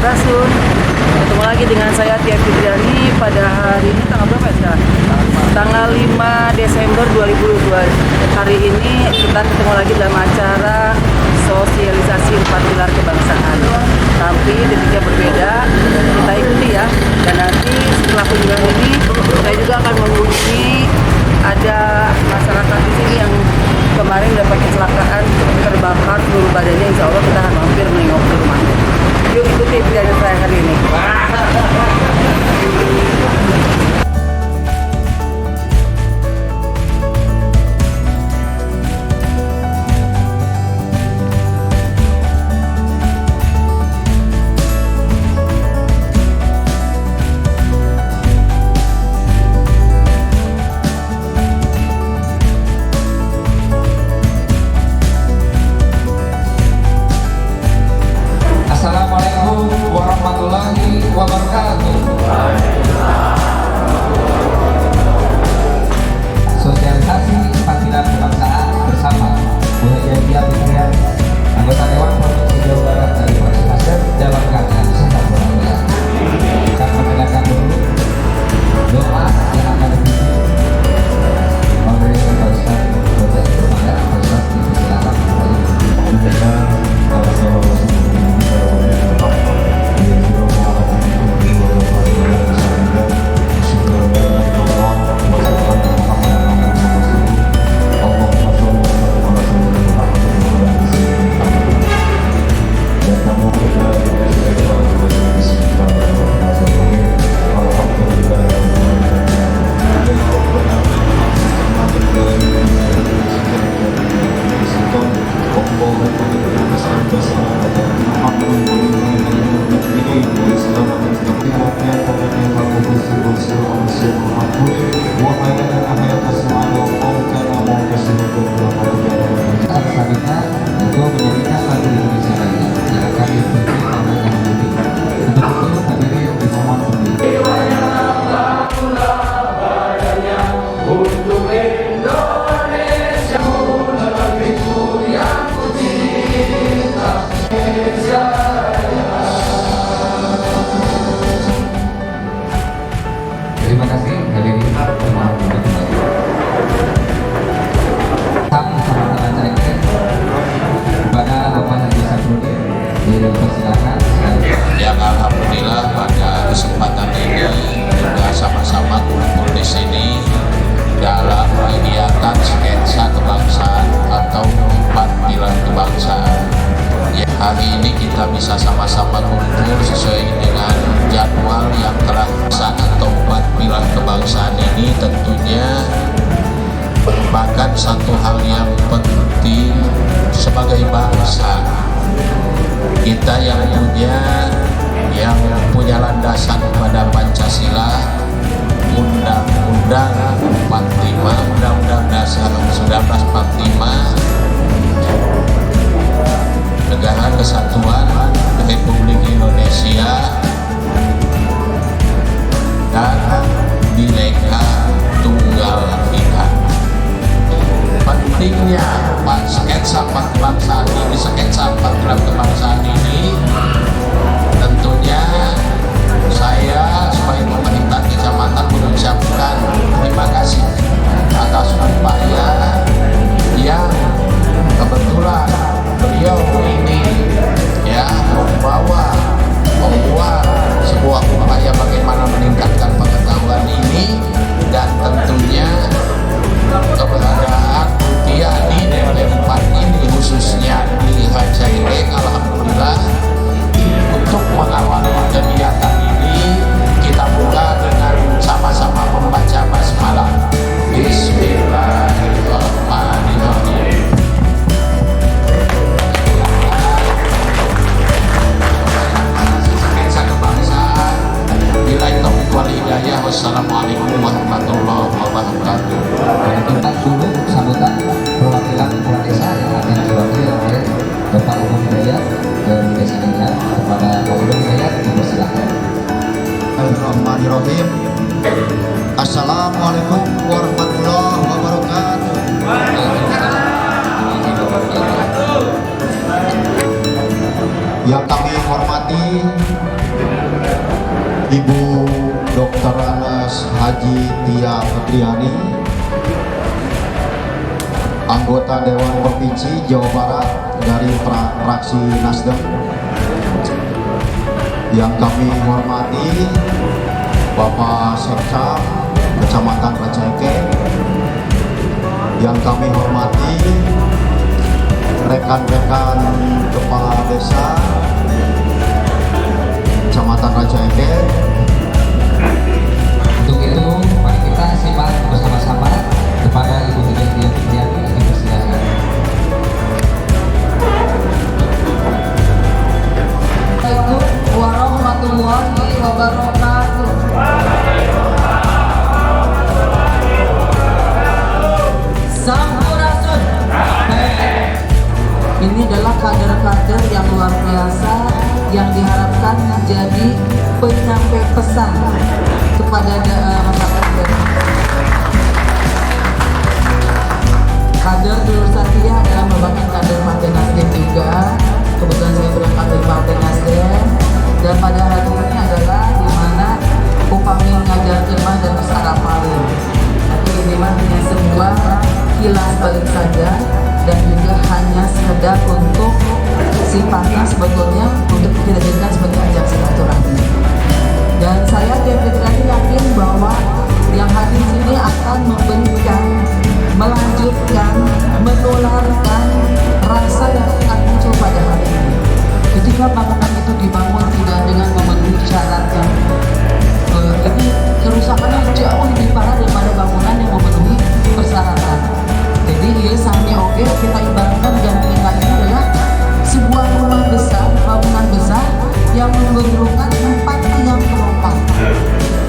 Rasun. Ketemu lagi dengan saya Tia Fitriani pada hari ini tanggal berapa ya sekarang? Tanggal 5 Desember 2022. Hari ini kita ketemu lagi dalam acara sosialisasi 4 pilar kebangsaan. Tapi detiknya berbeda, kita ikuti ya. Dan nanti setelah kunjungan ini saya juga akan mengunjungi ada masyarakat di sini yang kemarin dapat kecelakaan terbakar seluruh badannya. Insya Allah kita akan mampir menengok ke rumahnya. Yuk ikuti perjalanan saya hari ini. Assalamualaikum warahmatullahi wabarakatuh. Sosialisasi 4 pilar kebangsaan bersama Bu Tia Fitriani, anggota Dewan Provinsi Jawa Barat dari Fraksi Nasdem dalam keadaan sehat walafiat. Akan mendengarkan dulu doa yang akan dipimpin oleh Pak Ustaz Dr. Pak Ustaz, silakan. Terima kasih hadirin jemaah kembali. Kami sama-sama ceknya kepada Bapak Haji Sabrudin dipersilakan. Yang alhamdulillah pada kesempatan ini juga sama-sama kumpul di sini dalam kegiatan sketsa kebangsaan atau 4 pilar kebangsaan. Ya, hari ini kita bisa sama-sama kumpul sesuai dengan jadwal yang telah atau 4 pilar kebangsaan ini tentunya merupakan satu hal yang penting sebagai bangsa kita yang punya landasan pada Pancasila, Undang-Undang 45, Undang-Undang Dasar 1945, Negara Kesatuan Republik Indonesia, dan Bhinneka Tunggal Ika. Pentingnya sketsa 4 kebangsaan ini, sketsa 4 pilar kebangsaan ini, tentunya saya sebagai pemerintah kecamatan mengucapkan terima kasih atas upaya yang kebetulan beliau ini membuat sebuah upaya bagaimana meningkatkan pengetahuan ini, dan tentunya keberadaan Tia di DL4 ini khususnya di Hajaireng, alhamdulillah untuk mengawali kegiatan ini kita buka dengan sama-sama membaca basmalah. Bismillahirrahmanirrahim. Wassalamualaikum warahmatullahi wabarakatuh. Kita dulu sambutan perwakilan kepala desa yang akan diwakili oleh Bapak Umum Hidayat dari Desa Hidayat. Kepada Pak Umum Hidayat dipersilakan. Bismillahirrahmanirrahim. Assalamualaikum warahmatullahi wabarakatuh. Yang kami hormati Haji Tia Fitriani, anggota Dewan Provinsi Jawa Barat dari fraksi Nasdem. Yang kami hormati Bapak Sekcam Kecamatan Baceke, yang kami hormati rekan-rekan kepala desa Kecamatan Raja Eke. Untuk itu, mari kita simak bersama-sama kepada Ibu Tia Fitriani. Dipersilakan. Assalamualaikum warahmatullahi wabarakatuh. Sampurasun. Ini adalah kader-kader yang luar biasa yang diharapkan menjadi penyampai pesan kepada masyarakat. Kader Dulur Satria adalah merupakan kader Partai Nasdem juga. Kebetulan saya berangkat dari Partai Nasdem, dan pada hari ini adalah dimana upami ngajar kemah dan sarapalin. Tapi ini mah hanya sebuah kilas balik saja, dan juga hanya sekedar untuk sifatnya sebetulnya untuk kita jadikan sebagai ajang silaturahmi. Dan saya Tia Fitriani yakin bahwa yang hadir sini akan memberikan, melanjutkan, menularkan rasa yang akan muncul pada hari ini. Ketika bangunan itu dibangun tidak dengan memenuhi syarat yang ini kerusakannya jauh lebih parah daripada bangunan yang memenuhi persyaratan. Jadi ya sami oke kita ibaratkan dan kita ini adalah sebuah rumah besar, bangunan besar yang memerlukan 4 tiang penumpang.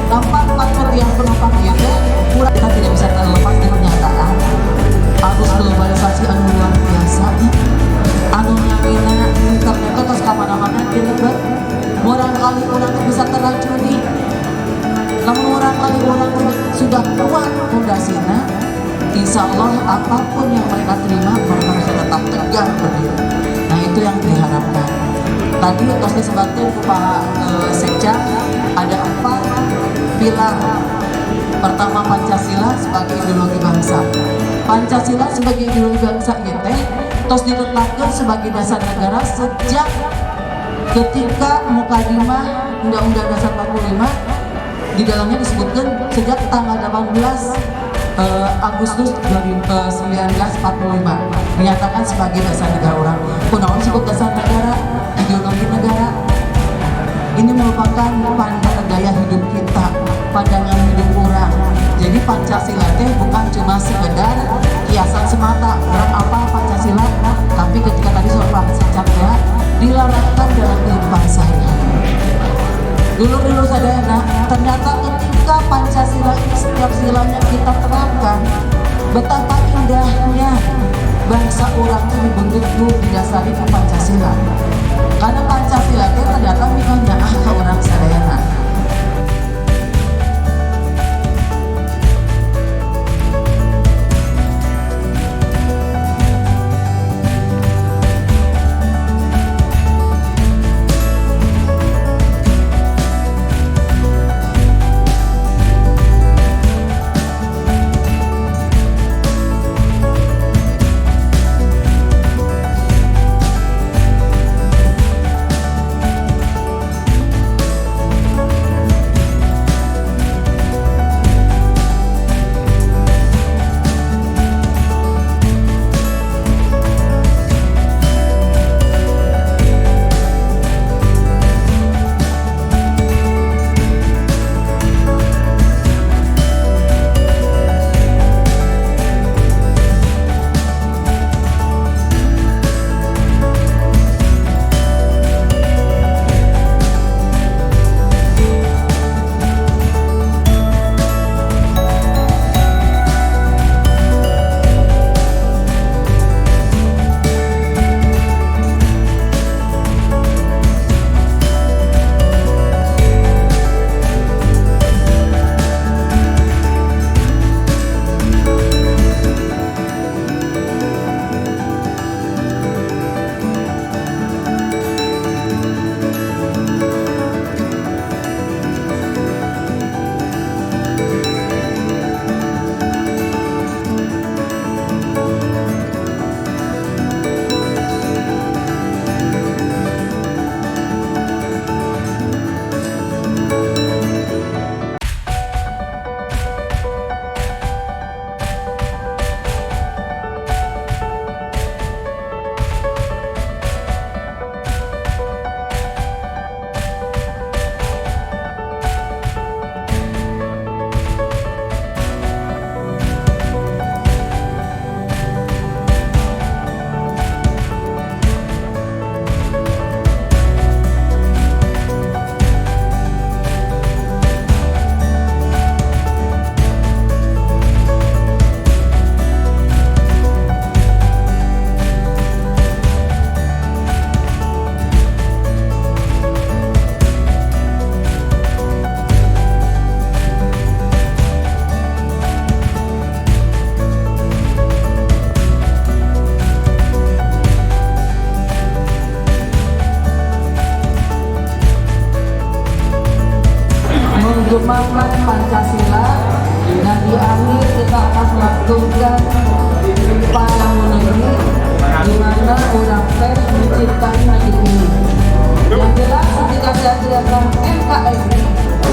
4 tiang penumpang itu kurang, kita tidak bisa terlepas dari kenyataan arus globalisasi anu luar biasa. Anu nyawina internet terus kemana-mana kita murang kali orang bisa teracuni. Namun orang kali orang sudah kuat fondasinya, insya Allah apapun yang mereka terima mereka bisa tetap tegar berdiri. Nah itu yang diharapkan. Tadi terus disebutkan Pak Sekja ada 4 pilar. Pertama Pancasila sebagai ideologi bangsa. Pancasila sebagai ideologi bangsa itu terus ditetapkan sebagai dasar negara sejak ketika Mukadimah Undang-Undang Dasar 45 di dalamnya disebutkan sejak tanggal 18 Agustus 1945 dinyatakan sebagai dasar negara orang. Kunaon disebut dasar negara, ideologi negara. Ini merupakan pandangan gaya hidup kita, pandangan hidup orang. Jadi Pancasila teh bukan cuma sekedar kiasan semata. Orang apa Pancasila? Tapi ketika tadi soal Pancasila dilarangkan dalam kehidupan saya. Dulu sadayana, ternyata ketika Pancasila ini setiap silanya kita terapkan, betapa indahnya bangsa orang itu dibentuk didasari ke Pancasila. Karena Pancasila itu ternyata misalnya ke orang sadayana.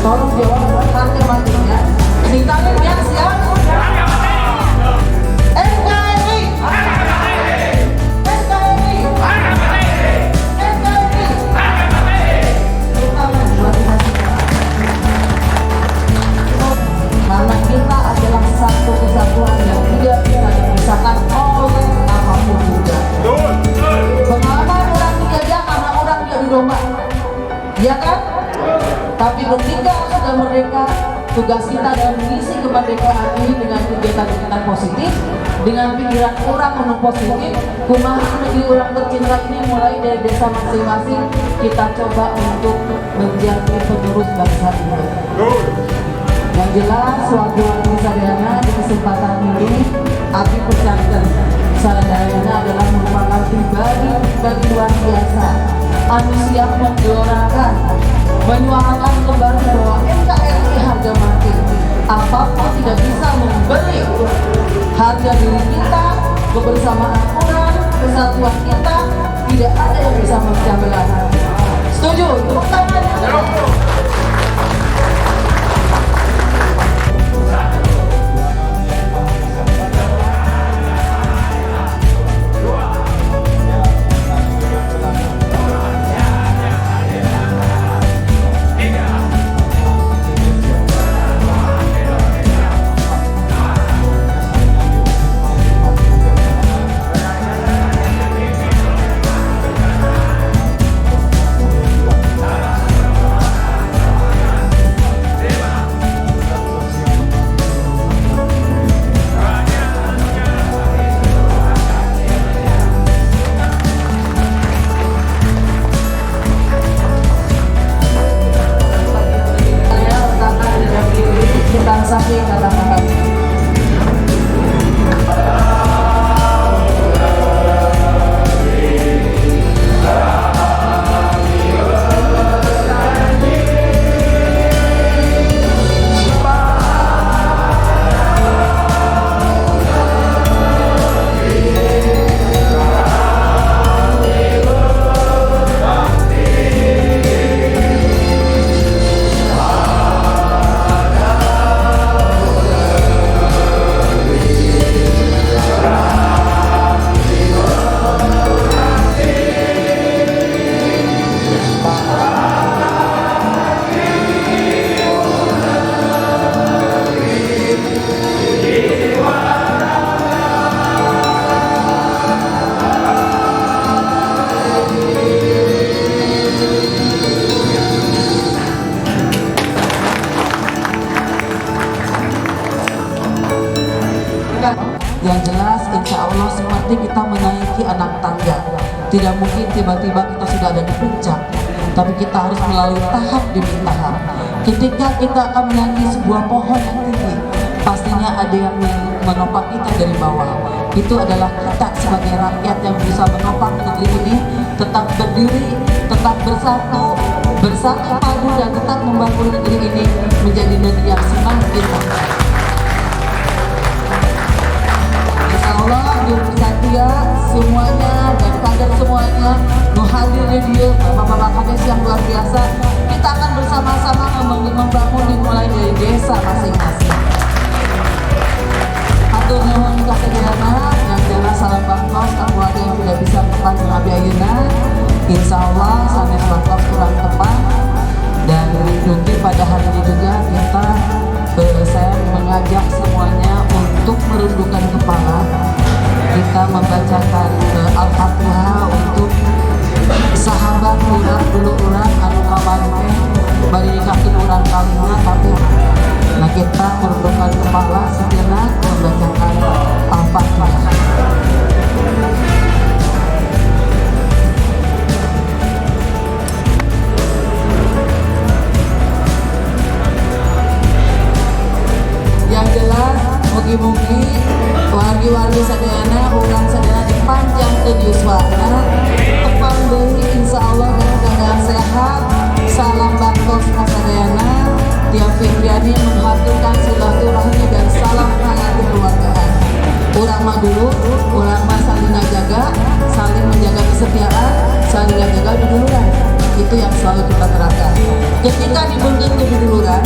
Tolong jawab harga matinya. Sintayong yang siap. NKRI. NKRI. Karena kita adalah satu kesatuan yang tidak bisa dipisahkan oleh apapun juga. Pengalaman orang dijajah karena orang tidak didomba, ya kan? Tapi ketika sudah merdeka, tugas kita dalam mengisi kemerdekaan ini dengan kegiatan-kegiatan positif, dengan pikiran orang penuh positif, kumaha negeri orang tercinta ini mulai dari desa masing-masing kita coba untuk menjadi penerus bangsa ini. Yang jelas, waktu sadayana di kesempatan ini, Abi percayakan sadayana adalah merupakan pribadi luar biasa, anu siap menggelorakan, menyuarakan kembali bahwa NKRI harga mati. Apapun tidak bisa membeli harga diri kita, kebersamaan orang, kesatuan kita, tidak ada yang bisa memecah belah. Setuju? Tepuk tangan. Yang jelas, insya Allah seperti kita menaiki anak tangga. Tidak mungkin tiba-tiba kita sudah ada di puncak, tapi kita harus melalui tahap demi tahap. Ketika kita akan menaiki sebuah pohon yang tinggi, pastinya ada yang menopang kita dari bawah. Itu adalah kita sebagai rakyat yang bisa menopang negeri ini tetap berdiri, tetap bersatu padu, dan tetap membangun negeri ini menjadi negeri yang semakin maju. Allah, Juru Satya, semuanya, dan kader semuanya, hadir di dia, bapak-bapak kades yang luar biasa. Kita akan bersama-sama membangun dimulai dari desa masing-masing. Atur nuhun kasedana, yang jelas salam bangkos, keluarga yang tidak bisa tepat dengan ayeuna. Insya Allah, sanes bangkos kurang tepat. Dan nanti pada hari ini juga saya mengajak semuanya untuk merundukkan kepala. Kita membacakan Al-Fatihah untuk sahabat urang dulu urang anu kamarnya bari nikahkeun urang kalina, tapi nah kita merundukkan kepala sejenak membacakan Al-Fatihah. Yang jelas, mugi-mugi wargi-wargi sadayana, urang sadayana dipanjang teu yuswana, tepang deui insyaallah dalam keadaan sehat. Salam bangkos sadayana, Tia Fitriani menghaturkan silaturahmi dan salam hangat kekeluargaan. Urang mah dulu, urang mah saling ngajaga, saling menjaga kesetiaan, saling ngajaga diduluran. Itu yang selalu kita terapkan. Ketika dibentuk keduluran,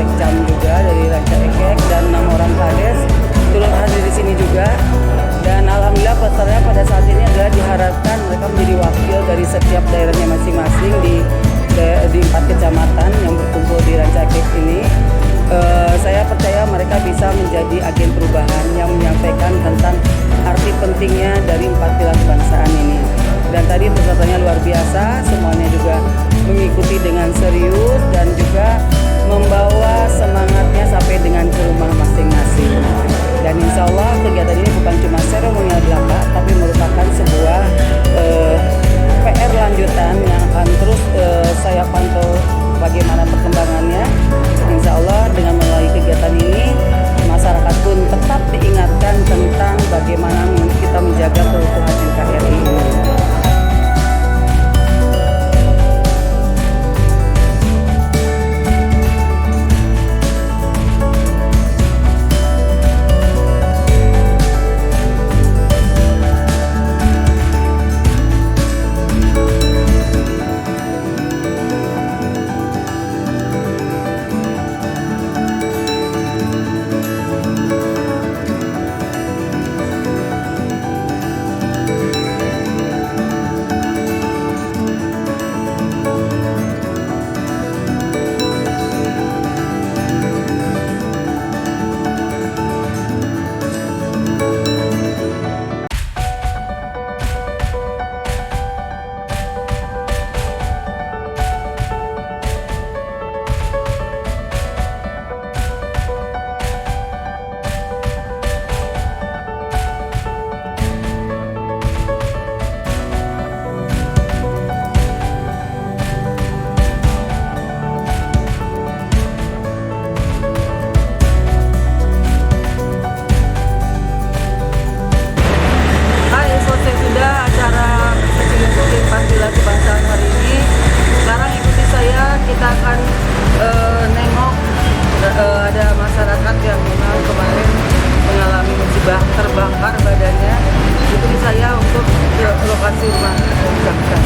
Sekcam juga dari Ranca Ekek dan 6 orang kades turut hadir di sini juga. Dan alhamdulillah peserta pada saat ini adalah diharapkan mereka menjadi wakil dari setiap daerahnya masing-masing di 4 kecamatan yang berkumpul di Ranca Ekek ini. Saya percaya mereka bisa menjadi agen perubahan yang menyampaikan tentang arti pentingnya dari 4 pilar kebangsaan ini. Dan tadi pesertanya luar biasa, semuanya juga mengikuti dengan serius dan juga membawa semangatnya sampai dengan ke rumah masing-masing. Dan insya Allah kegiatan ini bukan cuma seremonial belaka, tapi merupakan sebuah PR lanjutan yang akan terus saya pantau bagaimana perkembangannya. Insya Allah dengan melalui kegiatan ini, masyarakat pun tetap diingatkan tentang bagaimana kita menjaga keutuhan NKRI ini. Ada masyarakat yang memang kemarin mengalami musibah terbakar badannya, ikuti saya untuk ke lokasi rumah damkar.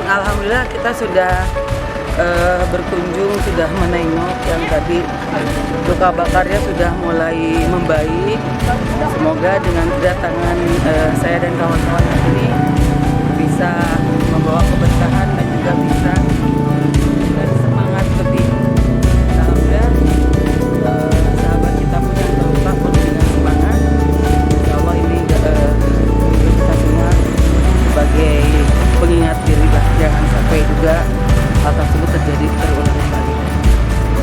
Alhamdulillah kita sudah berkunjung, sudah menengok yang tadi luka bakarnya sudah mulai membaik. Semoga dengan kedatangan saya dan kawan-kawan ini bisa membawa keberkahan dan juga bisa dan semangat lebih. Alhamdulillah sahabat kita pun yang terluka pun dengan semangat. Insya Allah ini kita semua sebagai pengingat diri lah, jangan sampai juga hal tersebut terulang kembali.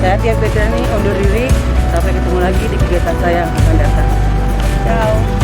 Saya Tia Petrani undur diri, sampai ketemu lagi di kegiatan saya yang akan datang. Ciao.